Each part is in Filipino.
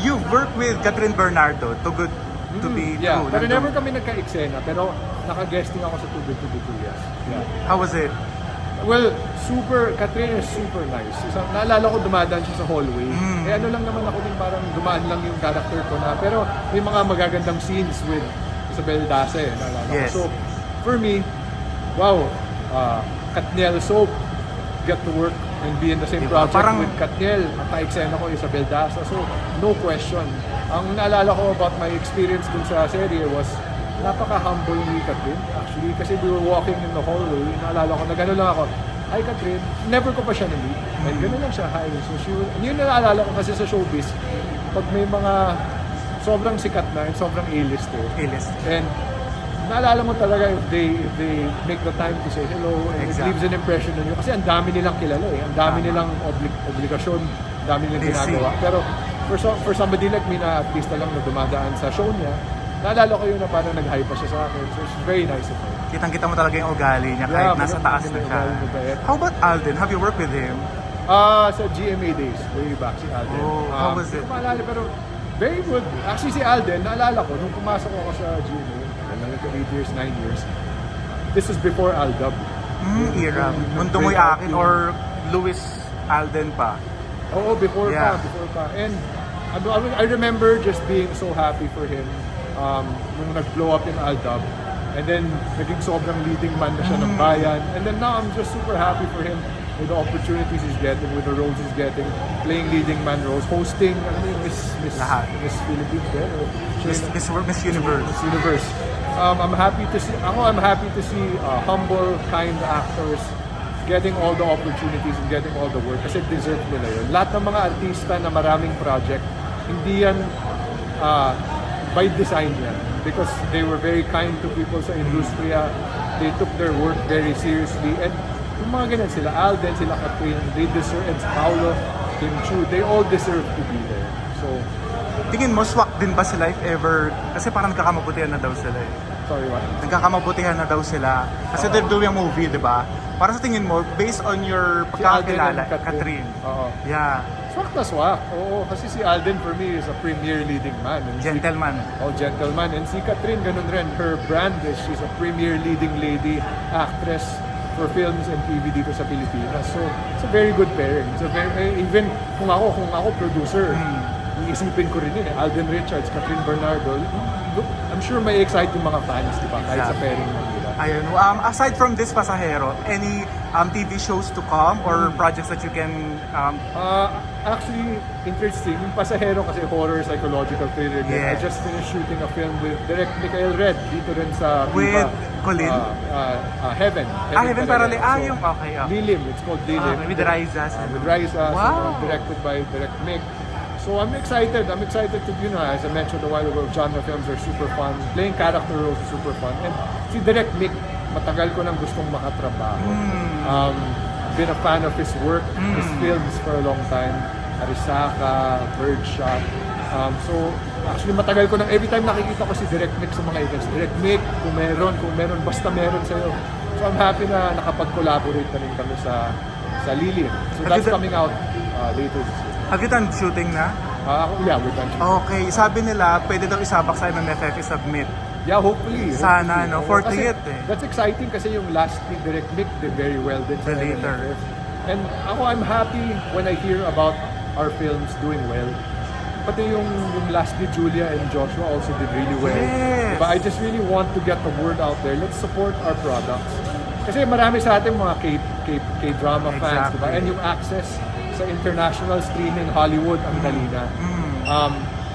You've worked with Catherine Bernardo, Too Good to Be Yeah, True. pero never kami nagka-eksena, pero naka-guesting ako sa Too Good to Be True, yes. Yeah. How was it? Well, Catherine is super nice. Naalala ko dumadaan siya sa hallway. Eh ano lang naman ako din parang dumaan lang yung character ko na. Pero may mga magagandang scenes with Isabel Dace, naalala ko. Yes. So, for me, wow, Katniel Soap, get to work and be in the same Diba? project Parang- with Katniel. Ang ka-eksena ko, Isabel Daza. So, no question. Ang naalala ko about my experience dun sa serye was napaka-humble ni Catherine, actually. Kasi we were walking in the hallway, naalala ko, na gano'n lang ako, hi Catherine, never ko pa siya na-meet. And gano'n lang siya, hi. So she was, yun naalala ko kasi sa showbiz, pag may mga sobrang sikat na and sobrang A-lister. A-list. And naalala mo talaga if they make the time to say hello and Exactly. it leaves an impression on you. Kasi ang dami nilang kilala eh. Ang dami nilang obligasyon, ang dami nilang Busy. ginagawa. Pero for somebody like me na artista lang na dumadaan sa show niya, naalala ko yun na parang nag-hype pa siya sa akin. So it's very nice of her. Kitang-kita mo talaga yung ugali niya kahit nasa taas na siya. How about Alden? Have you worked with him? Sa GMA days, way back si Alden. Oh, how was it? Hindi ko maalala, pero very good. Actually si Alden, naalala ko, nung pumasok ako sa GMA, nag 8 years, 9 years, this was before Aldab. Era. Mundo mo'y akin or Louis Alden pa. Oo, before Yeah. pa. And I remember just being so happy for him nung nag-blow up in Aldab. And then, naging sobrang leading man na siya ng bayan. And then now, I'm just super happy for him with the opportunities he's getting, with the roles he's getting, playing leading man roles, hosting, Lahat. Miss Philippines there. Miss Universe. Miss Universe. I'm happy to see humble, kind actors getting all the opportunities and getting all the work kasi deserve nila yun. Lahat ng mga artista na maraming project, hindi yan by design yan because they were very kind to people sa industriya. They took their work very seriously and yung mga ganyan sila, Alden, sila Catherine, they deserve, and Paolo, Kim Chu, they all deserve to be there. So, Tingin mo, swak din ba sila if ever? Kasi parang nagkakamabutihan na daw sila eh. sorry, what? Nagkakamabutihan na daw sila. Kasi they're doing a movie, di ba? Para sa tingin mo, based on your Si Alden pagkakakilala, and Catherine. Oo. Yeah. Swak na swak. Oo, kasi si Alden for me is a premier leading man. And Gentleman. gentleman. And si Catherine, ganun rin. Her brand is she's a premier leading lady actress for films and TV dito sa Pilipinas. So, it's a very good pairing. It's a very, even kung ako producer, iisipin ko rin yun eh. Alden Richards, Catherine Bernardo. I'm sure may excite yung mga fans, di ba? Kahit sa Exactly. pairing ng nila. Ayun. Aside from this Pasahero, any TV shows to come or projects that you can Actually, interesting. Yung Pasahero kasi horror, psychological thriller. din. I Yes. just finished shooting a film with Direct Michael Red dito rin sa with Viva. Colin? Heaven. Heaven Parale. So, Yung okay. Lilim. It's called Lilim. With Raisa. With Raisa. Wow. Directed by Direct Mick. So I'm excited. I'm excited to, as I mentioned a while ago, genre films are super fun. Playing character roles is super fun. And si Direct Mick, matagal ko nang gustong makatrabaho. Been a fan of his work, his films for a long time. Arisaka, Birdshot. So actually matagal ko nang, every time nakikita ko si Direct Mick sa mga events, Direct Mick, kung meron, basta meron sa'yo. So I'm happy na nakapag-collaborate na rin kami sa Lilim. So that's coming out later this year. Have you done shooting na? Yeah, we're done. Okay. Sabi nila, pwede daw isabak sa MMFF i-submit. Yeah, hopefully. Sana, no? Oo, 40th kasi eh. That's exciting kasi yung last ni Direct Mick did very well din sa The later. MMFF. And I'm happy when I hear about our films doing well. Pati yung last ni Julia and Joshua also did really well. Yes. But I just really want to get the word out there. Let's support our products. Kasi marami sa atin mga K-drama fans, diba? Exactly. And yung access sa international streaming, Hollywood, ang dali na.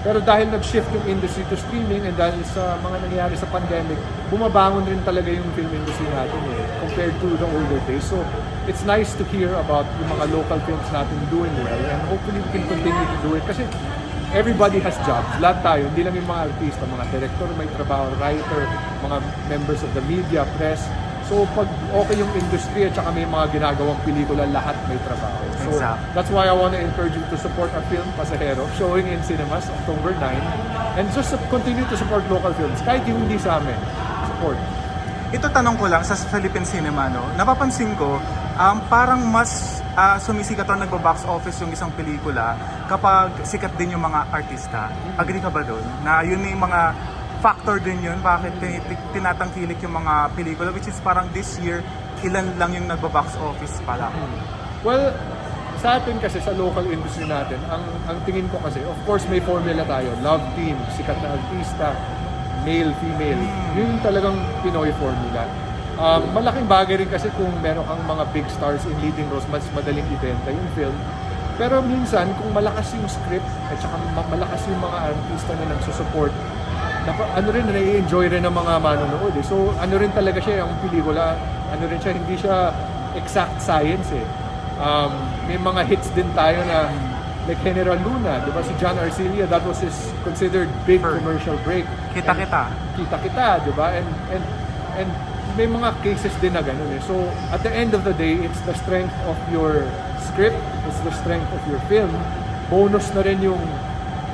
Pero dahil nag-shift yung industry to streaming and dahil sa mga nangyayari sa pandemic, bumabangon rin talaga yung film industry natin compared to the older days. So, it's nice to hear about yung mga local films natin doing well and hopefully we can continue to do it kasi everybody has jobs. Lahat tayo, hindi lang yung mga artista, mga director may trabaho, writer, mga members of the media, press. So pag okay yung industry at saka may mga ginagawang pelikula, lahat may trabaho. So Exactly. that's why I want to encourage you to support our film, Pasahero, showing in cinemas October 9. And just continue to support local films, kahit yung hindi sa amin. Support. Ito tanong ko lang sa Philippine cinema, no? Napapansin ko, parang mas sumisikat o nagba-box office yung isang pelikula kapag sikat din yung mga artista. Agree ka ba doon? Na yun yung mga factor din yun, bakit tinatangkilik yung mga pelikula, which is parang this year, ilan lang yung nagba-box office pa lang. Well, sa atin kasi sa local industry natin, ang tingin ko kasi, of course may formula tayo. Love team, sikat na artista, male, female. Yun yung talagang Pinoy formula. Malaking bagay rin kasi kung meron kang mga big stars in leading roles, mas madaling ibenta yung film. Pero minsan, kung malakas yung script at saka malakas yung mga artista na nagsusupport, ano rin, nai-enjoy rin ng mga manonood eh. So ano rin talaga siya, ang pelikula, ano rin siya, hindi siya exact science eh. May mga hits din tayo na like General Luna, di ba si John Arcilla, that was his considered big commercial break. Kita-kita, di ba? And may mga cases din na ganun eh. So at the end of the day, it's the strength of your script, it's the strength of your film. Bonus na rin yung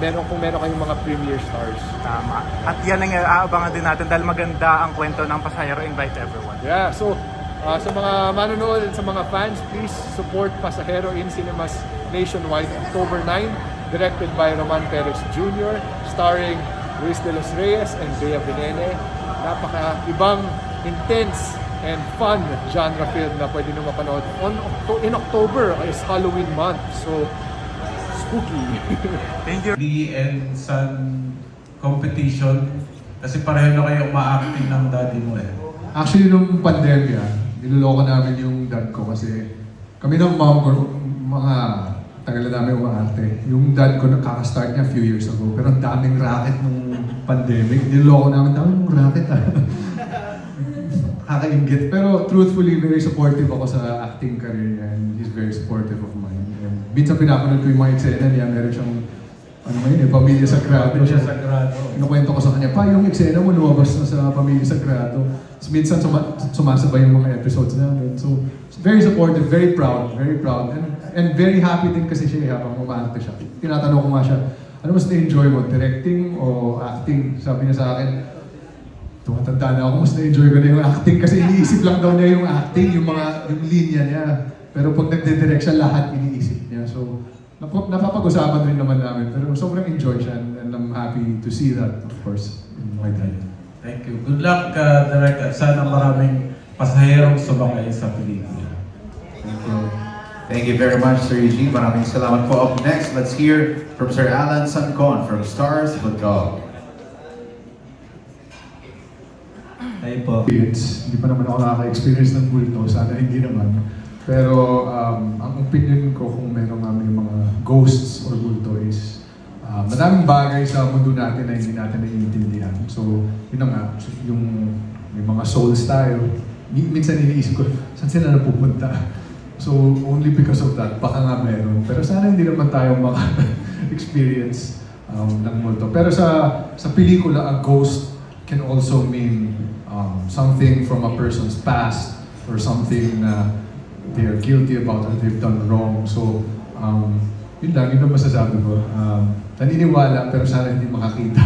kung meron kayong mga premier stars. Tama. At yan ang aabangan din natin dahil maganda ang kwento ng Pasahero. Invite everyone. Yeah, so sa mga manonood at sa mga fans, please support Pasahero in cinemas nationwide October 9, directed by Roman Perez Jr., starring Luis de los Reyes and Bea Vinene. Napaka-ibang, intense, and fun genre film na pwede nyo mapanood. In October is Halloween month, so spooky. Thank you. And Son competition kasi pareho na kayo ma-acting ng daddy mo eh. Actually, nung pandemya, niloloko namin yung dad ko kasi kami ng mom ko, mga tagal na namin umaarte. Yung dad ko nakaka-start niya a few years ago, pero ang daming racket nung pandemic. Niloloko namin, daming racket Kakaingit. Pero truthfully, very supportive ako sa acting career niya and he's very supportive of mine. And minsan pinapanood ko yung mga eksena niya, meron siyang Pamilya Sagrado. Pamilya Sagrado. Kinukwento ko sa kanya, pa yung eksena mo lumabas na sa Pamilya Sagrado. So, minsan sumasabay yung mga episodes namin. So, very supportive, very proud. And very happy din kasi siya habang umaarte siya. Tinatanong ko nga siya, ano mas na-enjoy mo, directing o acting? Sabi niya sa akin, tumatanda na ako, mas na-enjoy ko na yung acting kasi iniisip lang daw niya yung acting, yung linya niya. Pero pag nagde-direct siya, lahat iniisip niya. So, napapag-usapan rin naman namin, pero sobrang enjoy siya and I'm happy to see that, of course, in my time. Thank you. Good luck, Direk. Sana maraming pasaherong sumakay sa pelikula. Thank you. Thank you very much, Sir Eugene. Maraming salamat po. Up next, let's hear from Sir Alan Sancon from Stars with Dog. Ay po. Hindi pa naman ako nakaka-experience ng kulto, sana hindi naman. Pero ang opinion ko kung meron nga may mga ghosts or kulto is madaming bagay sa mundo natin na hindi natin naiintindihan. So, yun na nga, yung may mga souls tayo. Minsan iniisip ko, saan sila napupunta? So, only because of that, baka nga meron. Pero sana hindi naman tayo maka-experience ng multo. Pero sa pelikula, a ghost can also mean something from a person's past or something na they are guilty about or they've done wrong. So, yun lang, yun ang masasabi ko. Naniniwala, pero sana hindi makakita.